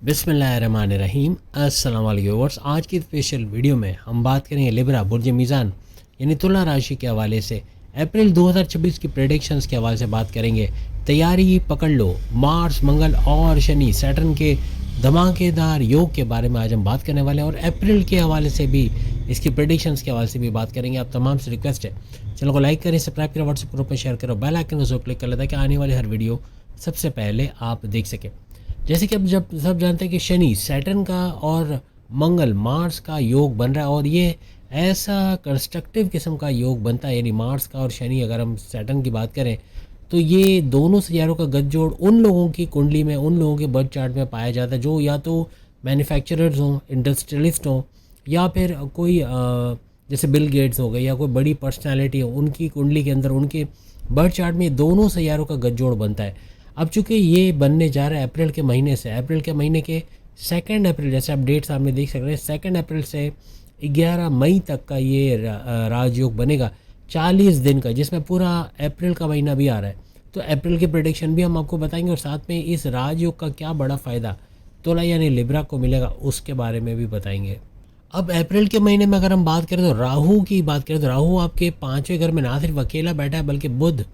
बिस्मिल्लाहिर्रहमानिर्रहीम। अस्सलाम वालेकुम व्यूअर्स। आज की स्पेशल वीडियो में हम बात करेंगे लिब्रा बुर्ज मीज़ान यानी तुला राशि के हवाले से अप्रैल 2026 की प्रेडिक्शंस के हवाले से बात करेंगे। तैयारी पकड़ लो, मार्स, मंगल और शनि सैटर्न के धमाकेदार योग के बारे में आज हम बात करने वाले हैं और अप्रैल के हवाले से भी इसकी प्रेडिक्शंस के हवाले से भी बात करेंगे। आप तमाम से रिक्वेस्ट है चैनल को लाइक करें, सब्सक्राइब करें, व्हाट्सएप ग्रुप में शेयर करो, बेल आइकन को जरूर क्लिक कर लेता है कि आने वाली हर वीडियो सबसे पहले आप देख सकें। जैसे कि अब जब सब जानते हैं कि शनि सैटर्न का और मंगल मार्स का योग बन रहा है और ये ऐसा कंस्ट्रक्टिव किस्म का योग बनता है, यानी मार्स का और शनि अगर हम सैटर्न की बात करें तो ये दोनों सितारों का गठजोड़ उन लोगों की कुंडली में, उन लोगों के बर्थ चार्ट में पाया जाता है जो या तो मैन्युफैक्चरर्स हों, इंडस्ट्रियलिस्ट हों, या फिर कोई जैसे बिल गेट्स हो गए या कोई बड़ी पर्सनालिटी हो, उनकी कुंडली के अंदर उनके बर्थ चार्ट में दोनों सितारों का गठजोड़ बनता है। अब चूंकि ये बनने जा रहा है अप्रैल के महीने से, अप्रैल के महीने के 2 अप्रैल, जैसे आप डेट सामने देख सकते हैं, 2 अप्रैल से 11 मई तक का ये राजयोग बनेगा, 40 दिन का, जिसमें पूरा अप्रैल का महीना भी आ रहा है। तो अप्रैल की प्रेडिक्शन भी हम आपको बताएंगे और साथ में इस राजयोग का क्या बड़ा फ़ायदा तुला यानी लिब्रा को मिलेगा उसके बारे में भी बताएंगे। अब अप्रैल के महीने में अगर हम बात करें तो राहु की बात करें तो राहु आपके 5वें घर में ना सिर्फ अकेला बैठा है बल्कि बुध,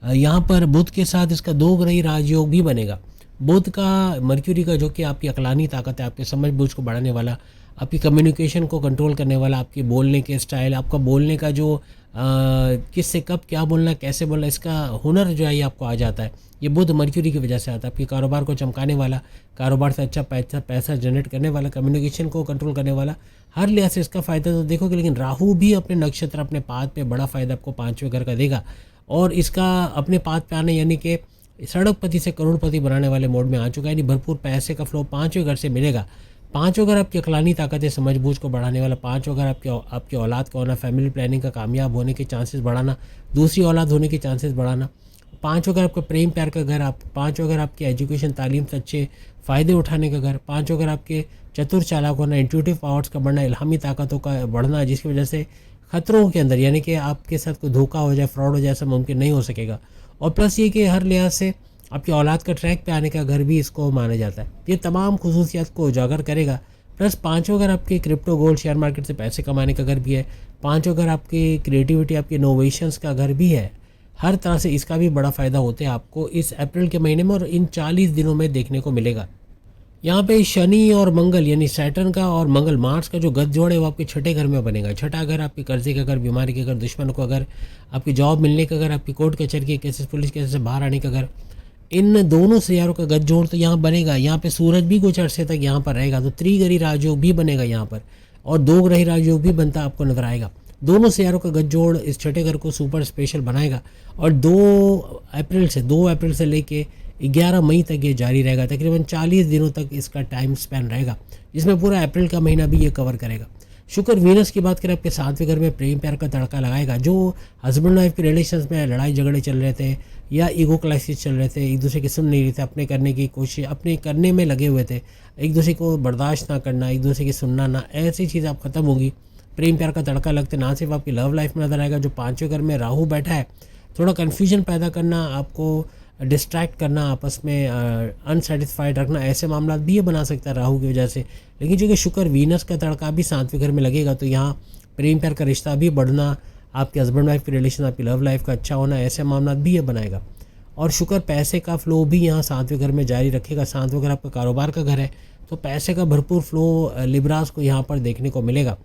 यहाँ पर बुध के साथ इसका 2 ग्रही राजयोग भी बनेगा। बुध का मर्क्यूरी का जो कि आपकी अकलानी ताकत है, आपके समझ बूझ को बढ़ाने वाला, आपकी कम्युनिकेशन को कंट्रोल करने वाला, आपके बोलने के स्टाइल, आपका बोलने का जो किससे कब क्या बोलना, कैसे बोलना, इसका हुनर जो है ये आपको आ जाता है। ये बुध मर्क्यूरी की वजह से आता है। आपके कारोबार को चमकाने वाला, कारोबार से अच्छा पैसा जनरेट करने वाला, कम्युनिकेशन को कंट्रोल करने वाला, हर लिहाज से इसका फ़ायदा तो देखोगे। लेकिन राहु भी अपने नक्षत्र, अपने पाद पे बड़ा फ़ायदा आपको 5वें घर का देगा और इसका अपने पाद पे आने यानी कि सड़कपति से करोड़पति बनाने वाले मोड में आ चुका है। यानी भरपूर पैसे का फ्लो 5वें घर से मिलेगा। 5वां घर आपकी अकलानी ताकत है, समझ बूझ को बढ़ाने वाला। 5वां घर आपके औलाद का होना, फैमिली प्लानिंग का कामयाब होने के चांसेस बढ़ाना, दूसरी औलाद होने के चांसेस बढ़ाना। 5वां घर आपका प्रेम प्यार का घर, 5वां घर आपकी एजुकेशन तालीम से अच्छे फ़ायदे उठाने का घर। 5वां घर आपके चतुर चालाक होना, इंट्यूटिव पावर्स का बढ़ना, इल्हामी ताकतों का बढ़ना, जिसकी वजह से खतरों के अंदर यानी कि आपके साथ कोई धोखा हो जाए, फ्रॉड हो जाए, ऐसा मुमकिन नहीं हो सकेगा। और प्लस ये कि हर लिहाज से आपकी औलाद का ट्रैक पे आने का घर भी इसको माना जाता है। ये तमाम खुसूसियात को उजागर करेगा। प्लस 5वां घर आपके क्रिप्टो गोल्ड शेयर मार्केट से पैसे कमाने का घर भी है। 5वां घर आपकी क्रिएटिविटी, आपके इनोवेशंस का घर भी है। हर तरह से इसका भी बड़ा फ़ायदा होता है आपको इस अप्रैल के महीने में और इन 40 दिनों में देखने को मिलेगा। यहाँ पे शनि और मंगल यानी सैटर्न का और मंगल मार्स का जो गठजोड़ है वो आपके 6ठे घर में बनेगा। 6ठा घर आपके कर्जे का घर, बीमारी का घर, दुश्मन का घर, आपकी जॉब मिलने का घर, आपकी कोर्ट कचहरी के केसेस, पुलिस केसेस से बाहर आने का घर। इन दोनों सितारों का गठजोड़ तो यहाँ बनेगा। यहाँ पे सूरज भी कुछ अरसे तक यहाँ पर रहेगा, तो त्रिग्रही राजयोग भी बनेगा यहाँ पर और 2 ग्रही राजयोग भी बनता आपको नजर आएगा। दोनों सितारों का गठजोड़ इस 6ठे घर को सुपर स्पेशल बनाएगा और 2 अप्रैल से लेके 11 मई तक ये जारी रहेगा। तकरीबन 40 दिनों तक इसका टाइम स्पैन रहेगा, जिसमें पूरा अप्रैल का महीना भी ये कवर करेगा। शुक्र वीनस की बात करें आपके 7वें घर में प्रेम प्यार का तड़का लगाएगा। जो हस्बैंड वाइफ के रिलेशंस में लड़ाई झगड़े चल रहे थे या ईगो क्लाइसिस चल रहे थे, एक दूसरे की सुन नहीं रहे थे, अपने करने की कोशिश, अपने करने में लगे हुए थे, एक दूसरे को बर्दाश्त ना करना, एक दूसरे की सुनना ना, ऐसी चीज़ आप ख़त्म होगी। प्रेम प्यार का तड़का लगते ना सिर्फ आपकी लव लाइफ में नजर आएगा। जो 5वें घर में राहु बैठा है, थोड़ा कन्फ्यूजन पैदा करना, आपको डिस्ट्रैक्ट करना, आपस में अनसेटिस्फाइड रखना, ऐसे मामला भी ये बना सकता है राहु की वजह से। लेकिन चूँकि शुक्र वीनस का तड़का भी 7वें घर में लगेगा तो यहाँ प्रेम प्यार का रिश्ता भी बढ़ना, आपके हस्बैंड वाइफ की रिलेशन, आपकी लव लाइफ का अच्छा होना, ऐसे मामला भी ये बनाएगा। और शुक्र पैसे का फ्लो भी यहाँ 7वें घर में जारी रखेगा। 7वां घर आपका कारोबार का घर है तो पैसे का भरपूर फ्लो लिब्रास को यहाँ पर देखने को मिलेगा।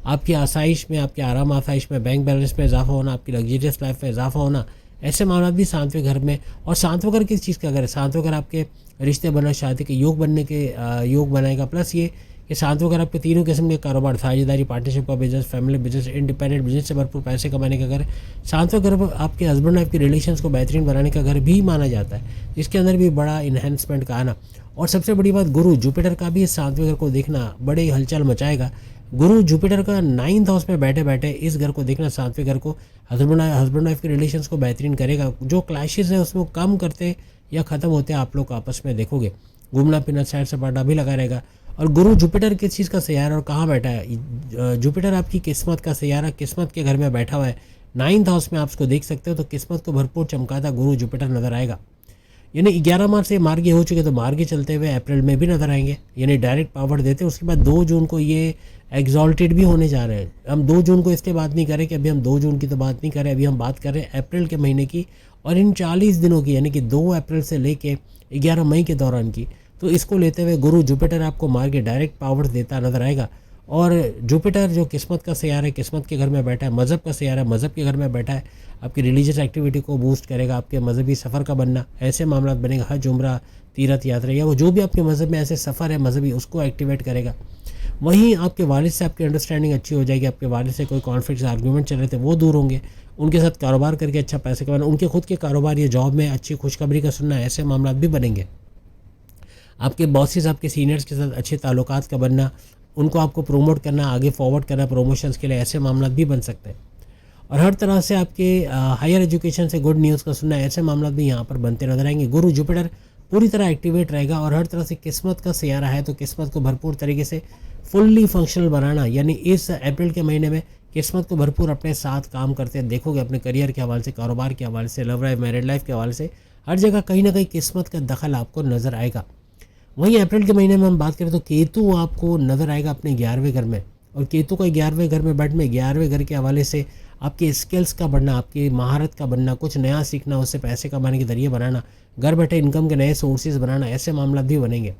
आपकी आसाइश में, आपके आराम आसाइश में, बैंक बैलेंस में इजाफा होना, आपकी लग्जरियस लाइफ में इजाफा होना, ऐसे मामला भी 7वें घर में। और 7वां घर किस चीज़ का घर है? 7वां घर आपके रिश्ते बनना, शादी के योग बनने के योग बनाएगा। प्लस ये कि 7वां घर आपके तीनों किस्म के कारोबार, साझेदारी, पार्टनरशिप का business, family business, independent business से भरपूर पैसे कमाने का घर। 7वां घर आपके हस्बैंड वाइफ के रिलेशंस को बेहतरीन बनाने का घर भी माना जाता है, इसके अंदर भी बड़ा इन्हेंसमेंट का आना। और सबसे बड़ी बात, गुरु जुपिटर का भी इस 7वें घर को देखना बड़े हलचल मचाएगा। गुरु जुपिटर का 9th हाउस में बैठे बैठे इस घर को देखना, 7वें घर को, हस्बैंड वाइफ के रिलेशंस को बेहतरीन करेगा। जो क्लैशेस है उसमें कम करते या ख़त्म होते आप लोग आपस में देखोगे। घूमना फिरना, सैर सपाटा भी लगा रहेगा। और गुरु जुपिटर किस चीज़ का सैयारा और कहाँ बैठा है? जुपिटर आपकी किस्मत का सैयारा, किस्मत के घर में बैठा हुआ है। 9th हाउस में आप उसको देख सकते हो, तो किस्मत को भरपूर चमकाता गुरु जुपिटर नजर आएगा। यानी 11 मार्च से मार्गी हो चुके, तो मार्गी चलते हुए अप्रैल में भी नजर आएंगे, यानी डायरेक्ट पावर देते हैं। उसके बाद 2 जून को ये एग्जॉल्टेड भी होने जा रहे हैं। हम 2 जून को इसलिए बात नहीं करें कि अभी हम 2 जून की तो बात नहीं करें, अभी हम बात कर रहे हैं अप्रैल के महीने की और इन 40 दिनों की, यानी कि 2 अप्रैल से लेके 11 मई के दौरान की। तो इसको लेते हुए गुरु जुपिटर आपको मार्गी डायरेक्ट पावर देता नजर आएगा। और जुपिटर जो किस्मत का सैयारा है, किस्मत के घर में बैठा है, मज़हब का सैयारा है, मज़हब के घर में बैठा है, आपकी रिलीजियस एक्टिविटी को बूस्ट करेगा, आपके मजहबी सफ़र का बनना, ऐसे मामला बनेगा, हज उम्रा तीर्थ यात्रा या वो जो भी आपके मज़हब में ऐसे सफ़र है मजहबी, उसको एक्टिवेट करेगा। वहीं आपके वालिद से आपकी अंडरस्टैंडिंग अच्छी हो जाएगी, आपके वालिद से कोई कॉन्फ्लिक्ट आर्ग्यूमेंट चल रहे थे वो दूर होंगे, उनके साथ कारोबार करके अच्छा पैसे कमाना, उनके खुद के कारोबार या जॉब में अच्छी खुशखबरी का सुनना, ऐसे मामला भी बनेंगे। आपके बॉसेस आपके सीनियर्स के साथ अच्छे ताल्लुकात का बनना, उनको आपको प्रोमोट करना, आगे फॉरवर्ड करना प्रमोशंस के लिए, ऐसे मामला भी बन सकते हैं। और हर तरह से आपके हायर एजुकेशन से गुड न्यूज़ का सुनना, ऐसे मामला भी यहाँ पर बनते नजर आएंगे। गुरु जुपिटर पूरी तरह एक्टिवेट रहेगा और हर तरह से किस्मत का सैयारा है, तो किस्मत को भरपूर तरीके से फुल्ली फंक्शनल बनाना, यानी इस अप्रैल के महीने में किस्मत को भरपूर अपने साथ काम करते देखोगे। अपने करियर के हवाले से, कारोबार के हवाले से, लव लाइफ मैरिड लाइफ के हवाले से, हर जगह कहीं ना कहीं किस्मत का दखल आपको नज़र आएगा। वहीं अप्रैल के महीने में हम बात करें तो केतु आपको नज़र आएगा अपने 11वें घर में, और केतु का 11वें घर में बैठ में 11वें घर के हवाले से आपके स्किल्स का बढ़ना, आपकी महारत का बनना, कुछ नया सीखना, उससे पैसे कमाने के जरिए बनाना, घर बैठे इनकम के नए सोर्सेज बनाना, ऐसे मामला भी बनेंगे।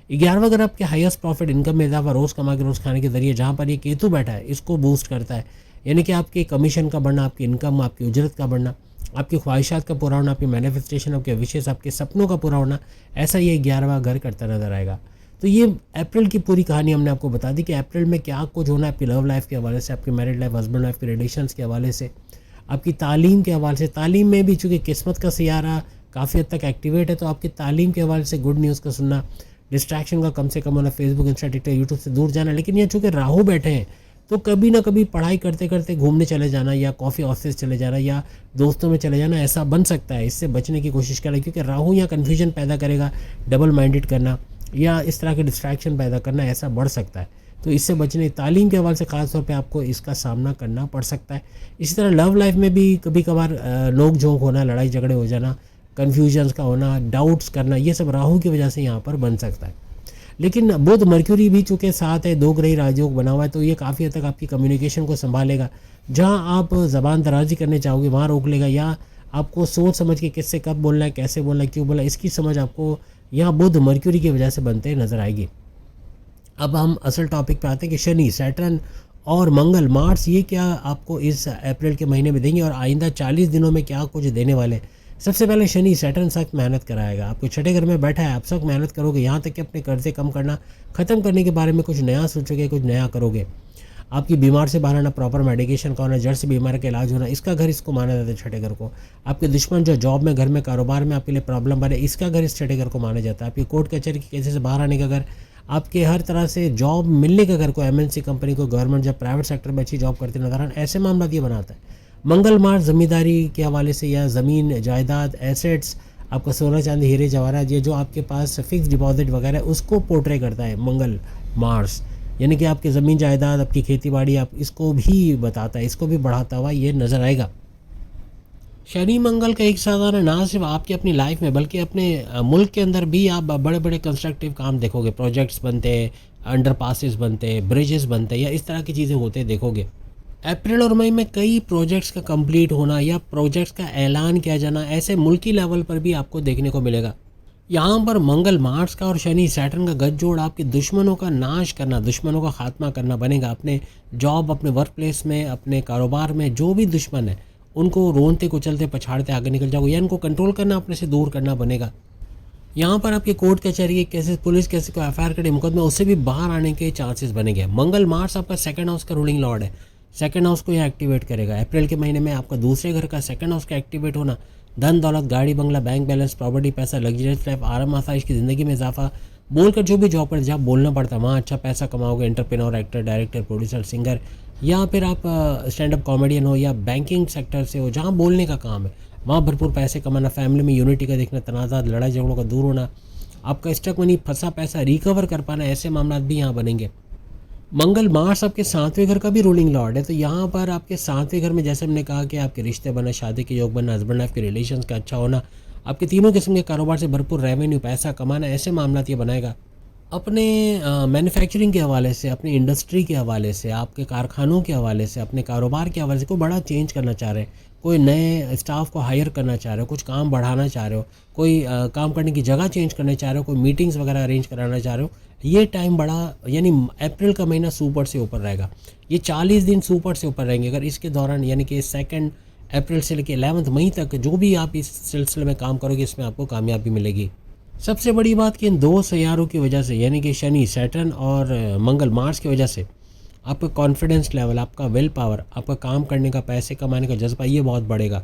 11वां घर आपके हाईएस्ट प्रॉफिट, इनकम में इजाफा, रोज़ कमा के रोज़ खाने के जरिए, जहाँ पर ये केतु बैठा है इसको बूस्ट करता है, यानी कि आपके कमीशन का बढ़ना, आपकी इनकम, आपकी उजरत का बढ़ना, आपकी ख्वाहिशात का पूरा होना, आपकी मैनिफेस्टेशन, आपके विशेष, आपके सपनों का पूरा होना, ऐसा ये 11वां घर करता नजर आएगा। तो ये अप्रैल की पूरी कहानी हमने आपको बता दी कि अप्रैल में क्या कुछ होना है आपकी लव लाइफ के हवाले से, आपकी मैरिड लाइफ, हस्बैंड वाइफ के रिलेशंस के हवाले से, आपकी तालीम के हवाले से। तालीम में भी चूँकि किस्मत का सैयारा काफ़ी हद तक एक्टिवेट है, तो आपकी तालीम के हवाले से गुड न्यूज़ का सुनना, डिस्ट्रैक्शन का कम से कम होना, फेसबुक, इंस्टा, टिकटॉक, यूट्यूब से दूर जाना। लेकिन ये चूँकि राहु बैठे हैं, तो कभी ना कभी पढ़ाई करते करते घूमने चले जाना, या कॉफ़ी ऑफिस चले जाना, या दोस्तों में चले जाना, ऐसा बन सकता है। इससे बचने की कोशिश करें, क्योंकि राहु यहाँ कन्फ्यूजन पैदा करेगा, डबल माइंडेड करना या इस तरह के डिस्ट्रैक्शन पैदा करना, ऐसा बढ़ सकता है। तो इससे बचने, तालीम के हवाले से ख़ास तौर पे आपको इसका सामना करना पड़ सकता है। इसी तरह लव लाइफ में भी कभी कभार नोक झोंक होना, लड़ाई झगड़े हो जाना, कन्फ्यूजन्स का होना, डाउट्स करना, ये सब राहु की वजह से यहाँ पर बन सकता है। लेकिन बुध मर्क्यूरी भी चूँकि साथ है, 2 ग्रही राजयोग बना हुआ है, तो ये काफ़ी हद तक आपकी कम्युनिकेशन को संभालेगा। जहाँ आप ज़बान दराजी करने चाहोगे वहाँ रोक लेगा, या आपको सोच समझ के किससे कब बोलना है, कैसे बोलना है, क्यों बोलना है, इसकी समझ आपको यहाँ बुध मर्क्यूरी की वजह से बनते नजर आएगी। अब हम असल टॉपिक पे आते हैं कि शनि, सैटर्न और मंगल, मार्स, ये क्या आपको इस अप्रैल के महीने में देंगे और आइंदा 40 दिनों में क्या कुछ देने वाले हैं। सबसे पहले शनि, सैटर्न सख्त मेहनत कराएगा, आपको छठे घर में बैठा है, आप सख्त मेहनत करोगे, यहाँ तक कि अपने कर्जे कम करना, ख़त्म करने के बारे में कुछ नया सोचोगे, कुछ नया करोगे। आपकी बीमार से बाहर आना, प्रॉपर मेडिकेशन का होना, जड़ से बीमार का इलाज होना, इसका घर इसको माना जाता है छठे घर को। आपके दुश्मन जो जॉब में, घर में, कारोबार में आपके लिए प्रॉब्लम बने, इसका घर इस छठे घर को माना जाता है। आपकी कोर्ट कचहरी के केसेस से बाहर आने का घर, आपके हर तरह से जॉब मिलने का घर को, एमएनसी कंपनी को, गवर्नमेंट जब प्राइवेट सेक्टर में अच्छी जॉब करते नजर आना, ऐसे मामला ये बनाता है। मंगल मार्स जमींदारी के हवाले से, या ज़मीन जायदाद, एसेट्स, आपका सोना चांदी हीरे जवाहरात, ये जो आपके पास फिक्स डिपॉजिट वगैरह है, उसको पोर्ट्रे करता है मंगल मार्स, यानी कि आपकी ज़मीन जायदाद, आपकी खेती बाड़ी, आप इसको भी बताता है, इसको भी बढ़ाता हुआ ये नज़र आएगा। शनि मंगल का एक साथ ना सिर्फ आपकी अपनी लाइफ में, बल्कि अपने मुल्क के अंदर भी आप बड़े बड़े कंस्ट्रक्टिव काम देखोगे, प्रोजेक्ट्स बनते हैं, अंडर पासिस बनते हैं, ब्रिजेस बनते हैं, या इस तरह की चीज़ें होते देखोगे। अप्रैल और मई में कई प्रोजेक्ट्स का कंप्लीट होना या प्रोजेक्ट्स का ऐलान किया जाना, ऐसे मुल्की लेवल पर भी आपको देखने को मिलेगा। यहाँ पर मंगल मार्स का और शनि सैटर्न का गठजोड़ आपके दुश्मनों का नाश करना, दुश्मनों का खात्मा करना बनेगा। अपने जॉब, अपने वर्क प्लेस में, अपने कारोबार में जो भी दुश्मन है, उनको रोनते कुचलते पछाड़ते आगे निकल जाओगे, या इनको कंट्रोल करना, अपने से दूर करना बनेगा। यहाँ पर आपके कोर्ट कचहरी के केसेस, पुलिस केस को एफआईआर करे मुकदमे, उससे भी बाहर आने के चांसेस बनेंगे। मंगल मार्स आपका सेकंड हाउस का रूलिंग लॉर्ड है, सेकंड हाउस को यह एक्टिवेट करेगा। अप्रैल के महीने में आपका दूसरे घर का सेकंड हाउस का एक्टिवेट होना, धन दौलत, गाड़ी बंगला, बैंक बैलेंस, प्रॉपर्टी, पैसा, लग्जरियस लाइफ, आराम आसाइश की ज़िंदगी में इजाफा, बोलकर जो भी जॉब करते, जहाँ बोलना पड़ता है वहाँ अच्छा पैसा कमाओगे। Entrepreneur, actor, director, producer, singer, या फिर आप स्टैंड अप कॉमेडियन हो, या बैंकिंग सेक्टर से हो जहाँ बोलने का काम है, वहाँ भरपूर पैसे कमाना। फैमिली में यूनिटी का देखना, तनाज़ात, लड़ाई झगड़ों का दूर होना, आपका स्टक मनी, फंसा पैसा रिकवर कर पाना, ऐसे मामला भी यहाँ बनेंगे। मंगल मार्स आपके 7वें घर का भी रूलिंग लॉर्ड है, तो यहाँ पर आपके 7वें घर में, जैसे हमने कहा कि आपके रिश्ते बना, शादी के योग बनना, हस्बैंड वाइफ के रिलेशंस का अच्छा होना, आपके तीनों किस्म के कारोबार से भरपूर रेवेन्यू, पैसा कमाना, ऐसे मामलात ये बनाएगा। अपने मैन्युफैक्चरिंग के हवाले से, अपनी इंडस्ट्री के हवाले से, आपके कारखानों के हवाले से, अपने कारोबार के हवाले से कोई बड़ा चेंज करना चाह रहे हैं, कोई नए स्टाफ को हायर करना चाह रहे हो, कुछ काम बढ़ाना चाह रहे हो, कोई काम करने की जगह चेंज करना चाह रहे हो, कोई मीटिंग्स वगैरह अरेंज कराना चाह रहे हो, ये टाइम बड़ा, यानी अप्रैल का महीना सुपर से ऊपर रहेगा। ये 40 दिन सुपर से ऊपर रहेंगे। अगर इसके दौरान यानी कि 2 अप्रैल से लेकर 11 मई तक जो भी आप इस सिलसिले में काम करोगे, इसमें आपको कामयाबी मिलेगी। सबसे बड़ी बात कि इन 2 सैयारों की वजह से, यानी कि शनि सैटर्न और मंगल मार्स की वजह से आपका कॉन्फिडेंस लेवल, आपका विल पावर, आपका काम करने का, पैसे कमाने का जज्बा, ये बहुत बढ़ेगा।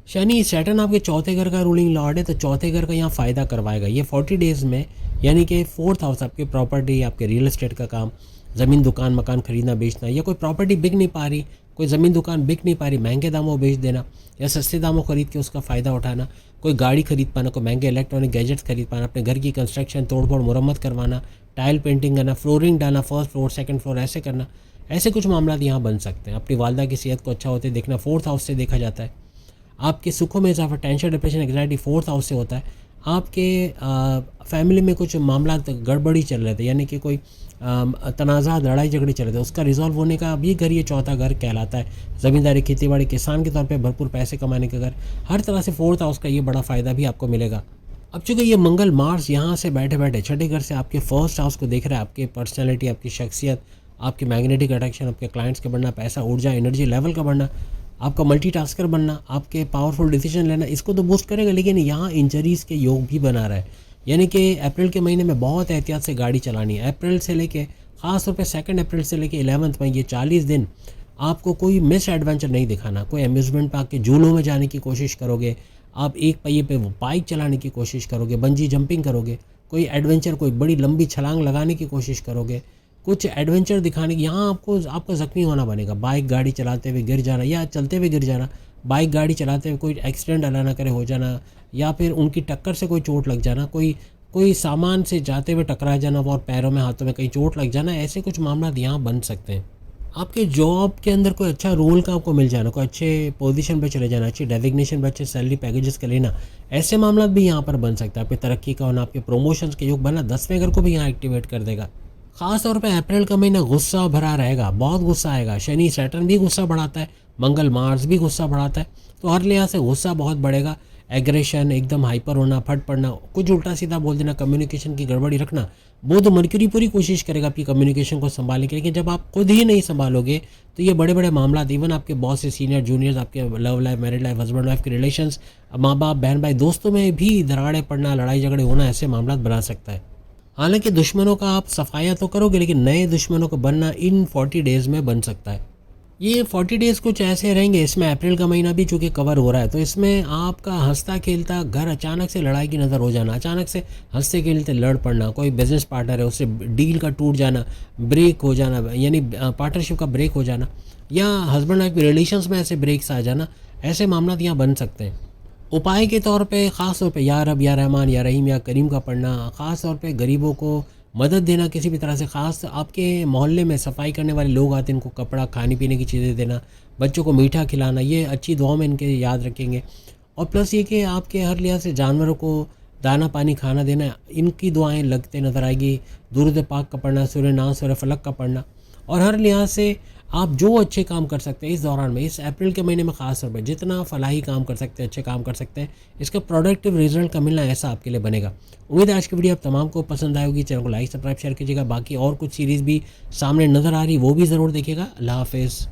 शनि सैटर्न आपके चौथे घर का रूलिंग लॉर्ड है, तो चौथे घर का यहाँ फ़ायदा करवाएगा। ये 40 डेज़ में, यानी कि 4th हाउस आपके प्रॉपर्टी, आपके रियल एस्टेट का काम, ज़मीन दुकान मकान खरीदना बेचना, या कोई प्रॉपर्टी बिक नहीं पा रही, कोई ज़मीन दुकान बिक नहीं पा रही, महंगे दामों बेच देना या सस्ते दामों खरीद के उसका फ़ायदा उठाना, कोई गाड़ी खरीद पाना, कोई महंगे इलेक्ट्रॉनिक गैजेट्स खरीद पाना, अपने घर की कंस्ट्रक्शन तोड़ फोड़ मुरम्मत करवाना, टाइल पेंटिंग करना, फ्लोरिंग डालना, फर्स्ट फ्लोर सेकंड फ्लोर ऐसे करना, ऐसे कुछ मामला यहाँ बन सकते हैं। अपनी वालदा की सेहत को अच्छा होते देखना 4th हाउस से देखा जाता है। आपके सुखों में इजाफा, tension depression anxiety 4th house से होता है। आपके फैमिली में कुछ मामला गड़बड़ी चल रहे थे, यानी कि कोई तनाज़ात, लड़ाई झगड़े चल रहे थे, उसका रिजॉल्व होने का भी घर ये चौथा घर कहलाता है। ज़मींदारी, खेतीबाड़ी, किसान के तौर पे भरपूर पैसे कमाने का घर, हर तरह से 4th हाउस का ये बड़ा फ़ायदा भी आपको मिलेगा। अब चूँकि ये मंगल मार्स यहाँ से बैठे बैठे छठे घर से आपके 1st हाउस को देख रहा है, आपके पर्सनैलिटी, आपकी शख्सियत, आपके मैग्नेटिक अट्रैक्शन, आपके क्लाइंट्स का बढ़ना, पैसा, ऊर्जा, एनर्जी लेवल का बढ़ना, आपका मल्टीटास्कर बनना, आपके पावरफुल डिसीजन लेना, इसको तो बूस्ट करेगा। लेकिन यहाँ इंजरीज़ के योग भी बना रहा है, यानी कि अप्रैल के महीने में बहुत एहतियात से गाड़ी चलानी है। अप्रैल से लेके ख़ास तौर पे 2 अप्रैल से लेके 11 मई, ये 40 दिन आपको कोई मिस एडवेंचर नहीं दिखाना। कोई अम्यूज़मेंट पार्क के झूलों में जाने की कोशिश करोगे, आप एक पहिए पे वो बाइक चलाने की कोशिश करोगे, बंजी जंपिंग करोगे, कोई एडवेंचर, कोई बड़ी लंबी छलांग लगाने की कोशिश करोगे, कुछ एडवेंचर दिखाने की, यहाँ आपको ज़ख्मी होना बनेगा। बाइक गाड़ी चलाते हुए गिर जाना या चलते हुए गिर जाना, बाइक गाड़ी चलाते हुए कोई एक्सीडेंट अल्लाह ना करे हो जाना, या फिर उनकी टक्कर से कोई चोट लग जाना, कोई सामान से जाते हुए टकरा जाना और पैरों में हाथों में कहीं चोट लग जाना, ऐसे कुछ मामला यहाँ बन सकते हैं। आपके जॉब के अंदर कोई अच्छा रोल का आपको मिल जाना, कोई अच्छे पोजीशन पे चले जाना, अच्छी डेजिग्नेशन पे, अच्छे सैलरी पैकेजेस का लेना, ऐसे मामला भी यहाँ पर बन सकता है। आपकी तरक्की का होना, आपके प्रमोशंस के योग बनना 10वें घर को भी यहाँ एक्टिवेट कर देगा। ख़ास तौर पे अप्रैल का महीना गुस्सा भरा रहेगा, बहुत गुस्सा आएगा। शनि सैटर्न भी गुस्सा बढ़ाता है, मंगल मार्स भी गुस्सा बढ़ाता है, तो हर लिहाज से गुस्सा बहुत बढ़ेगा। एग्रेशन, एकदम हाइपर होना, फट पड़ना, कुछ उल्टा सीधा बोल देना, कम्युनिकेशन की गड़बड़ी रखना। बुध मर्क्यूरी पूरी कोशिश करेगा आपकी कम्युनिकेशन को संभालने की, लेकिन जब आप खुद ही नहीं संभालोगे तो ये बड़े बड़े मामला, इवन आपके बॉस से सीनियर जूनियर्स, आपके love life, married life, husband wife के रिलेशंस, माँ बाप, बहन भाई, दोस्तों में भी दरारें पड़ना, लड़ाई झगड़े होना, ऐसे मामला बना सकता है। हालांकि दुश्मनों का आप सफाया तो करोगे, लेकिन नए दुश्मनों को बनना इन 40 डेज़ में बन सकता है। ये 40 डेज़ कुछ ऐसे रहेंगे, इसमें अप्रैल का महीना भी चूँकि कवर हो रहा है, तो इसमें आपका हंसता खेलता घर अचानक से लड़ाई की नज़र हो जाना, अचानक से हंसते खेलते लड़ पड़ना, कोई बिजनेस पार्टनर है उससे डील का टूट जाना, ब्रेक हो जाना, यानी पार्टनरशिप का ब्रेक हो जाना, या हस्बैंड वाइफ के रिलेशंस में ऐसे ब्रेक्स आ जाना, ऐसे मामला यहाँ बन सकते हैं। उपाय के तौर पे ख़ास तौर पे या रब या रहमान या रहीम या करीम का पढ़ना, ख़ास तौर पे गरीबों को मदद देना किसी भी तरह से, ख़ास आपके मोहल्ले में सफाई करने वाले लोग आते हैं, इनको कपड़ा, खाने पीने की चीज़ें देना, बच्चों को मीठा खिलाना, ये अच्छी दुआ में इनके याद रखेंगे। और प्लस ये कि आपके हर लिहाज से जानवरों को दाना पानी खाना देना, इनकी दुआएं लगते नज़र आएगी। दुरूद पाक का पढ़ना, सूरह नास, सूरह फलक का पढ़ना, और हर लिहाज से आप जो अच्छे काम कर सकते हैं इस दौरान में, इस अप्रैल के महीने में ख़ास तौर पर जितना फलाही काम कर सकते हैं, अच्छे काम कर सकते हैं, इसका प्रोडक्टिव रिजल्ट का मिलना ऐसा आपके लिए बनेगा। उम्मीद है आज की वीडियो आप तमाम को पसंद आएगी। चैनल को लाइक, सब्सक्राइब, शेयर कीजिएगा। बाकी और कुछ सीरीज़ भी सामने नज़र आ रही, वो भी ज़रूर देखिएगा। अल्लाह हाफ़िज़।